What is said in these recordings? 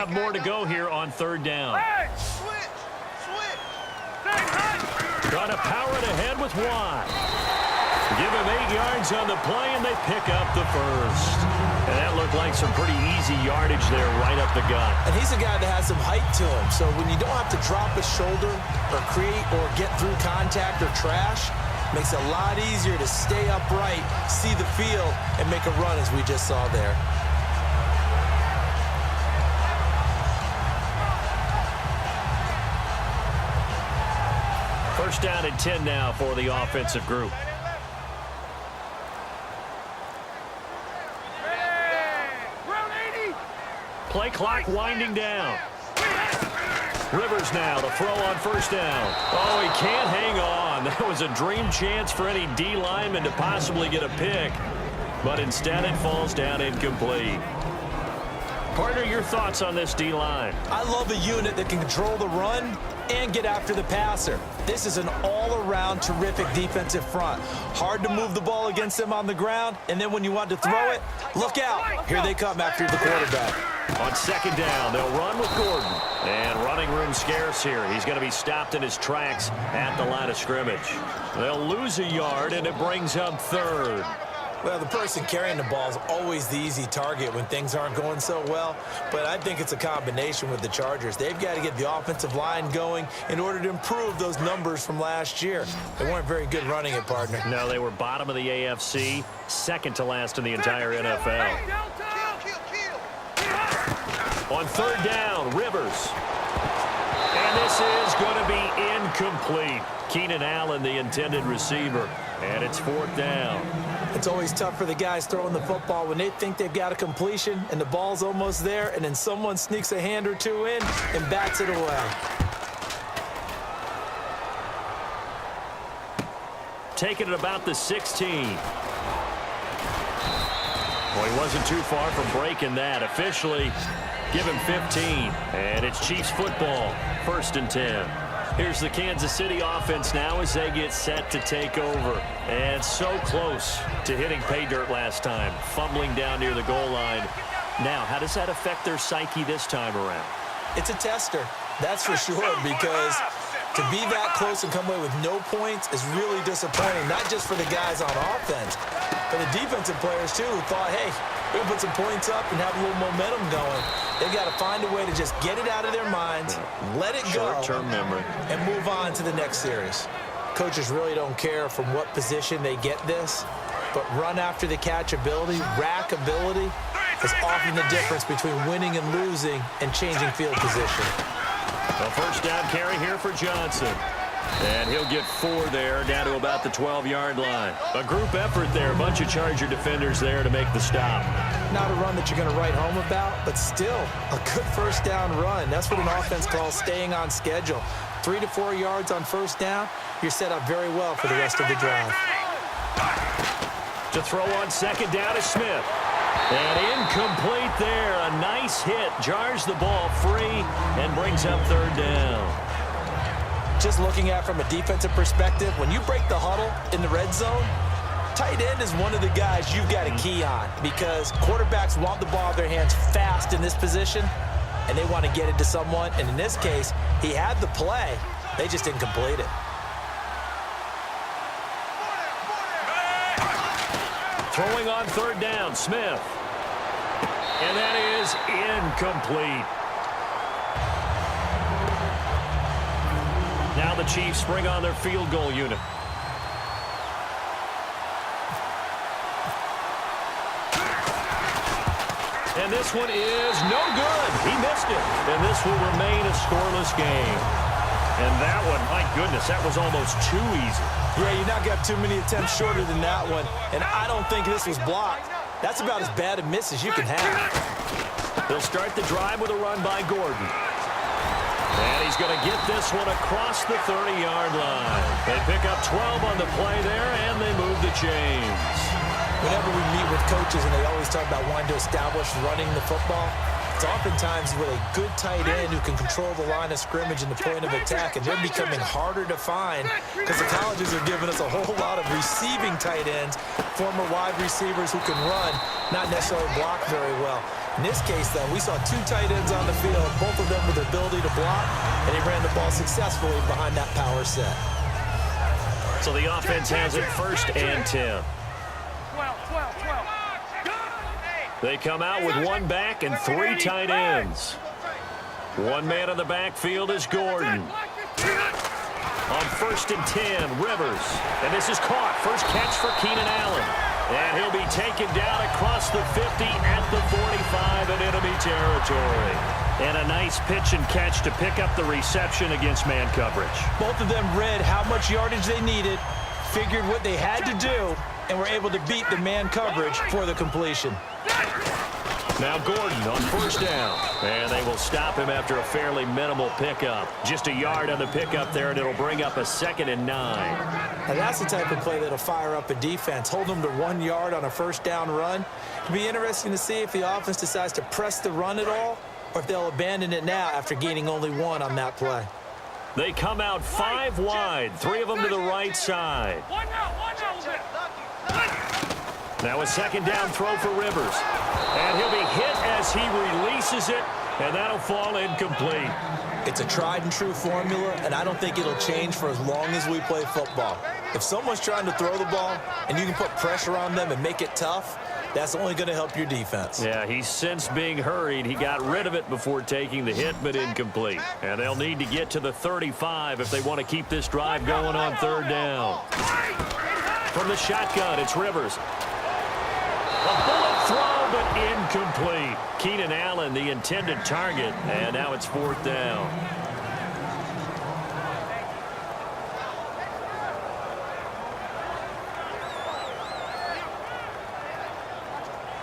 have more to go here on third down. Trying to power it ahead with Watt. Give him 8 yards on the play, and they pick up the first. And that looked like some pretty easy yardage there right up the gut. And he's a guy that has some height to him. So when you don't have to drop a shoulder or create or get through contact or trash, makes it a lot easier to stay upright, see the field, and make a run as we just saw there. First down and 10 now for the offensive group. Play clock winding down. Rivers now to throw on first down. Oh, he can't hang on. That was a dream chance for any D lineman to possibly get a pick. But instead it falls down incomplete. Partner, your thoughts on this D-line? I love a unit that can control the run and get after the passer. This is an all-around terrific defensive front. Hard to move the ball against them on the ground, and then when you want to throw it, look out. Here they come after the quarterback. On second down, they'll run with Gordon. And running room scarce here. He's going to be stopped in his tracks at the line of scrimmage. They'll lose a yard, and it brings up third. Well, the person carrying the ball is always the easy target when things aren't going so well, but I think it's a combination with the Chargers. They've got to get the offensive line going in order to improve those numbers from last year. They weren't very good running it, partner. No, they were bottom of the AFC, second to last in the entire NFL. On third down, Rivers. And this is going to be incomplete. Keenan Allen, the intended receiver. And it's fourth down. It's always tough for the guys throwing the football when they think they've got a completion and the ball's almost there, and then someone sneaks a hand or two in and bats it away. Taking it about the 16. Well, he wasn't too far from breaking that. Officially, give him 15. And it's Chiefs football, first and 10. Here's the Kansas City offense now as they get set to take over. And so close to hitting pay dirt last time, fumbling down near the goal line. Now, how does that affect their psyche this time around? It's a tester, that's for sure, because to be that close and come away with no points is really disappointing, not just for the guys on offense, but the defensive players, too, who thought, hey, we can put some points up and have a little momentum going. They've got to find a way to just get it out of their minds, let it go, short-term memory, and move on to the next series. Coaches really don't care from what position they get this, but run after the catch ability, rack ability, is often the difference between winning and losing and changing field position. The first down carry here for Johnson. And he'll get 4 there, down to about the 12-yard line. A group effort there, a bunch of Charger defenders there to make the stop. Not a run that you're going to write home about, but still a good first down run. That's what an offense calls staying on schedule. 3 to 4 yards on first down, you're set up very well for the rest of the drive. To throw on second down is Smith. And incomplete there. A nice hit. Jars the ball free and brings up third down. Just looking at it from a defensive perspective, when you break the huddle in the red zone, tight end is one of the guys you've got to key on because quarterbacks want the ball in their hands fast in this position, and they want to get it to someone. And in this case, he had the play. They just didn't complete it. Throwing on third down, Smith. And that is incomplete. Now the Chiefs bring on their field goal unit. And this one is no good. He missed it. And this will remain a scoreless game. And that one, my goodness, that was almost too easy. Yeah, you not got too many attempts shorter than that one. And I don't think this was blocked. That's about as bad a miss as you can have. They'll start the drive with a run by Gordon. And he's going to get this one across the 30-yard line. They pick up 12 on the play there, and they move the chains. Whenever we meet with coaches and they always talk about wanting to establish running the football, it's oftentimes with a good tight end who can control the line of scrimmage and the point of attack, and they're becoming harder to find because the colleges are giving us a whole lot of receiving tight ends, former wide receivers who can run, not necessarily block very well. In this case, though, we saw two tight ends on the field, both of them with the ability to block, and he ran the ball successfully behind that power set. So the offense has it 1st and 10. They come out with one back and 3 tight ends. One man in the backfield is Gordon. On 1st and 10, Rivers. And this is caught. First catch for Keenan Allen. And he'll be taken down across the 50 at the 45 in enemy territory. And a nice pitch and catch to pick up the reception against man coverage. Both of them read how much yardage they needed, figured what they had to do, and were able to beat the man coverage for the completion. Now Gordon on 1st down. And they will stop him after a fairly minimal pickup. Just a yard on the pickup there, and it'll bring up a 2nd and 9. And that's the type of play that'll fire up a defense. Hold them to 1 yard on a 1st down run. It'll be interesting to see if the offense decides to press the run at all, or if they'll abandon it now after gaining only 1 on that play. They come out 5 wide, 3 of them to the right side. Now a 2nd down throw for Rivers. And he'll be hit as he releases it, and that'll fall incomplete. It's a tried-and-true formula, and I don't think it'll change for as long as we play football. If someone's trying to throw the ball and you can put pressure on them and make it tough, that's only going to help your defense. Yeah, he's since being hurried. He got rid of it before taking the hit, but incomplete. And they'll need to get to the 35 if they want to keep this drive going on 3rd down. From the shotgun, it's Rivers. A bullet throw, but incomplete. Keenan Allen, the intended target, and now it's 4th down.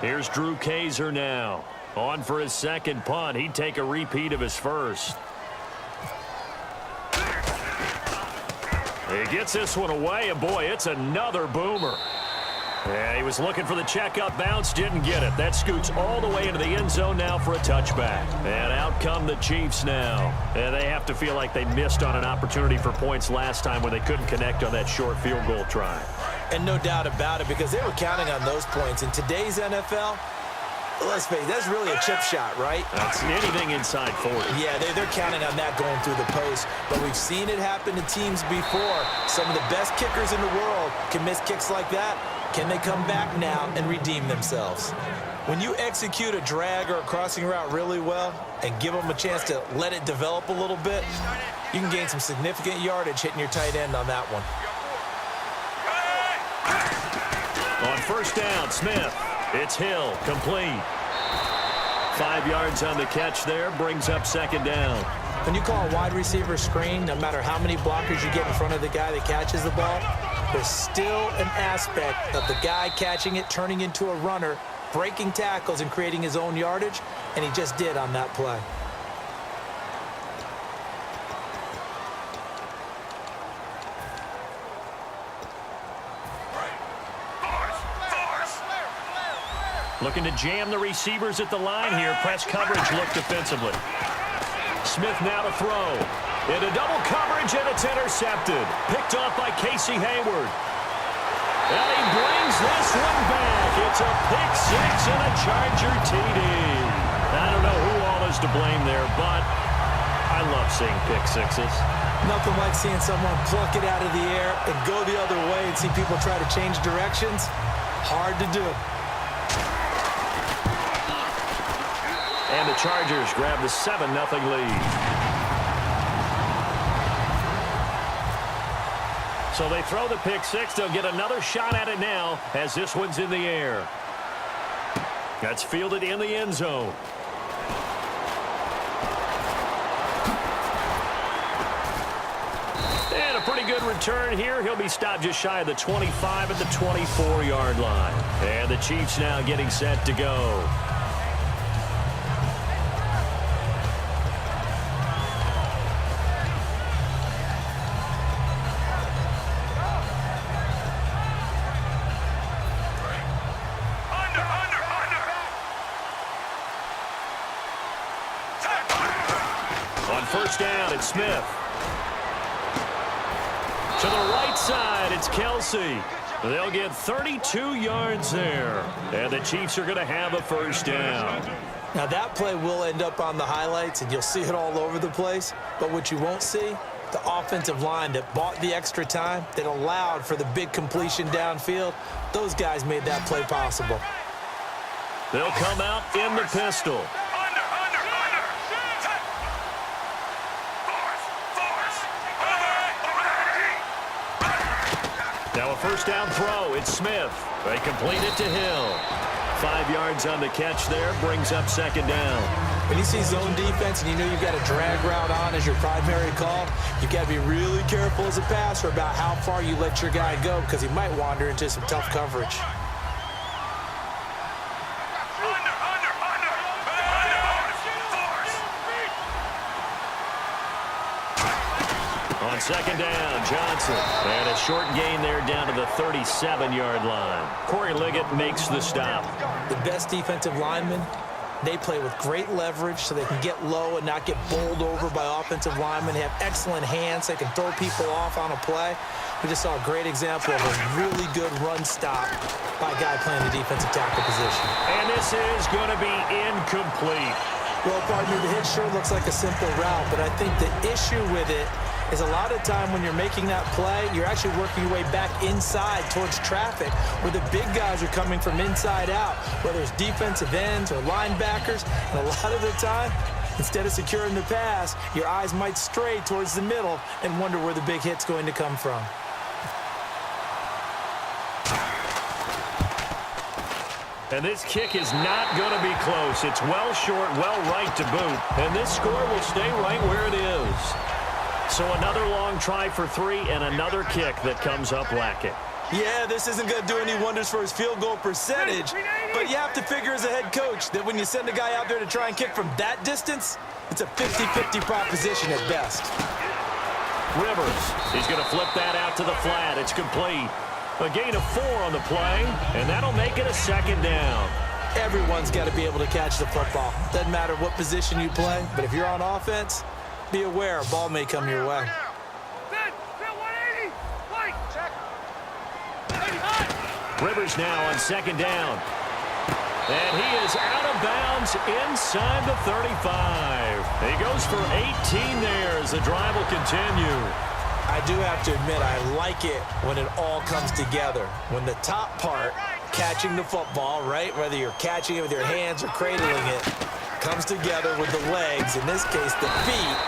Here's Drew Kaiser now. On for his 2nd punt. He'd take a repeat of his 1st. He gets this one away, and boy, it's another boomer. Yeah, he was looking for the check-up bounce, didn't get it. That scoots all the way into the end zone now for a touchback. And out come the Chiefs now. And they have to feel like they missed on an opportunity for points last time when they couldn't connect on that short field goal try. And no doubt about it, because they were counting on those points. In today's NFL, let's face it, that's really a chip shot, right? That's anything inside 40. Yeah, they're counting on that going through the post. But we've seen it happen to teams before. Some of the best kickers in the world can miss kicks like that. Can they come back now and redeem themselves? When you execute a drag or a crossing route really well and give them a chance to let it develop a little bit, you can gain some significant yardage hitting your tight end on that one. On 1st down, Smith. It's Hill, complete. 5 yards on the catch there, brings up 2nd down. When you call a wide receiver screen, no matter how many blockers you get in front of the guy that catches the ball, there's still an aspect of the guy catching it, turning into a runner, breaking tackles and creating his own yardage, and he just did on that play. Looking to jam the receivers at the line here. Press coverage look defensively. Smith now to throw. Into double coverage, and it's intercepted. Picked off by Casey Hayward. And he brings this one back. It's a pick 6 and a Charger TD. I don't know who all is to blame there, but I love seeing pick 6s. Nothing like seeing someone pluck it out of the air and go the other way and see people try to change directions. Hard to do. And the Chargers grab the 7-0 lead. So they throw the pick 6. They'll get another shot at it now as this one's in the air. That's fielded in the end zone. And a pretty good return here. He'll be stopped just shy of the 25 at the 24-yard line. And the Chiefs now getting set to go. First down, it's Smith. To the right side, it's Kelsey. They'll get 32 yards there. And the Chiefs are going to have a first down. Now, that play will end up on the highlights, and you'll see it all over the place. But what you won't see, the offensive line that bought the extra time, that allowed for the big completion downfield, those guys made that play possible. They'll come out in the pistol. Now a first down throw. It's Smith. They complete it to Hill. 5 yards on the catch there. Brings up second down. When you see zone defense and you know you've got a drag route on as your primary call, you've got to be really careful as a passer about how far you let your guy go because he might wander into some tough coverage. On second down, Johnson. And a short gain there down to the 37-yard line. Corey Liggett makes the stop. The best defensive linemen, they play with great leverage so they can get low and not get bowled over by offensive linemen. They have excellent hands. They can throw people off on a play. We just saw a great example of a really good run stop by a guy playing the defensive tackle position. And this is going to be incomplete. Well, partner, the hit sure looks like a simple route, but I think the issue with it is a lot of time when you're making that play, you're actually working your way back inside towards traffic where the big guys are coming from inside out, whether it's defensive ends or linebackers. And a lot of the time, instead of securing the pass, your eyes might stray towards the middle and wonder where the big hit's going to come from. And this kick is not going to be close. It's well short, well right to boot. And this score will stay right where it is. So another long try for 3 and another kick that comes up lacking. Yeah, this isn't going to do any wonders for his field goal percentage, but you have to figure as a head coach that when you send a guy out there to try and kick from that distance, it's a 50-50 proposition at best. Rivers, he's going to flip that out to the flat. It's complete. A gain of 4 on the play, and that'll make it a second down. Everyone's got to be able to catch the football. Doesn't matter what position you play, but if you're on offense, be aware a ball may come your way. Rivers now on second down. And he is out of bounds inside the 35. He goes for 18 there as the drive will continue. I do have to admit, I like it when it all comes together. When the top part, catching the football, right, whether you're catching it with your hands or cradling it, comes together with the legs, in this case the feet,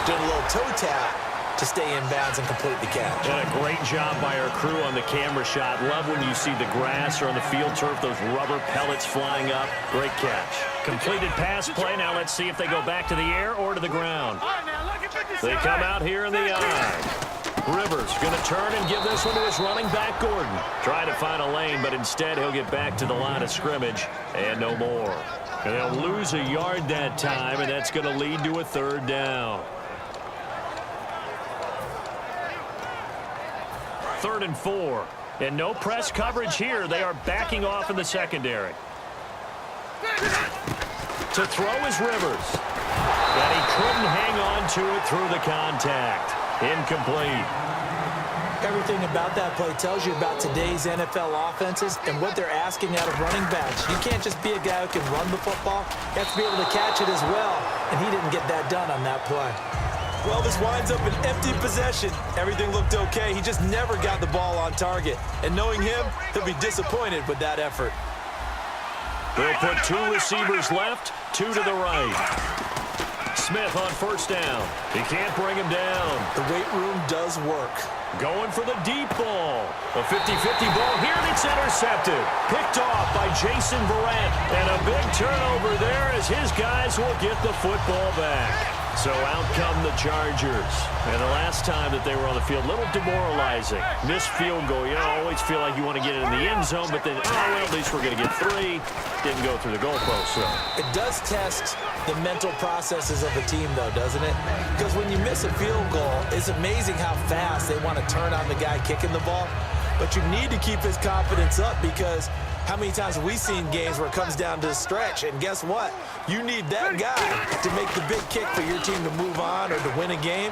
doing a little toe tap to stay in bounds and complete the catch. And a great job by our crew on the camera shot. Love when you see the grass or on the field turf, those rubber pellets flying up. Great catch. Completed pass play. Now let's see if they go back to the air or to the ground. They come out here in the eye. Rivers going to turn and give this one to his running back, Gordon. Trying to find a lane, but instead he'll get back to the line of scrimmage and no more. And they'll lose a yard that time, and that's going to lead to a third down. 3rd and 4. And no press coverage here. They are backing off in the secondary. To throw is Rivers. And he couldn't hang on to it through the contact. Incomplete. Everything about that play tells you about today's NFL offenses and what they're asking out of running backs. You can't just be a guy who can run the football. You have to be able to catch it as well. And he didn't get that done on that play. Well, this winds up an empty possession. Everything looked okay. He just never got the ball on target. And knowing him, he'll be disappointed with that effort. They'll put 2 receivers left, 2 to the right. Smith on first down. He can't bring him down. The weight room does work. Going for the deep ball. A 50-50 ball here, and it's intercepted. Picked off by Jason Verrett. And a big turnover there as his guys will get the football back. So out come the Chargers. And the last time that they were on the field, a little demoralizing. Missed field goal. You always feel like you want to get it in the end zone, but then, well, at least we're going to get 3. Didn't go through the goalpost. So it does test the mental processes of a team, though, doesn't it? Because when you miss a field goal, it's amazing how fast they want to turn on the guy kicking the ball. But you need to keep his confidence up because how many times have we seen games where it comes down to the stretch? And guess what? You need that guy to make the big kick for your team to move on or to win a game.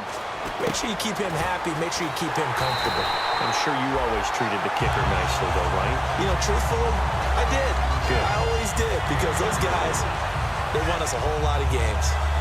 Make sure you keep him happy. Make sure you keep him comfortable. I'm sure you always treated the kicker nicely, though, right? You know, truthfully, I did. Good. I always did because those guys, They won us a whole lot of games.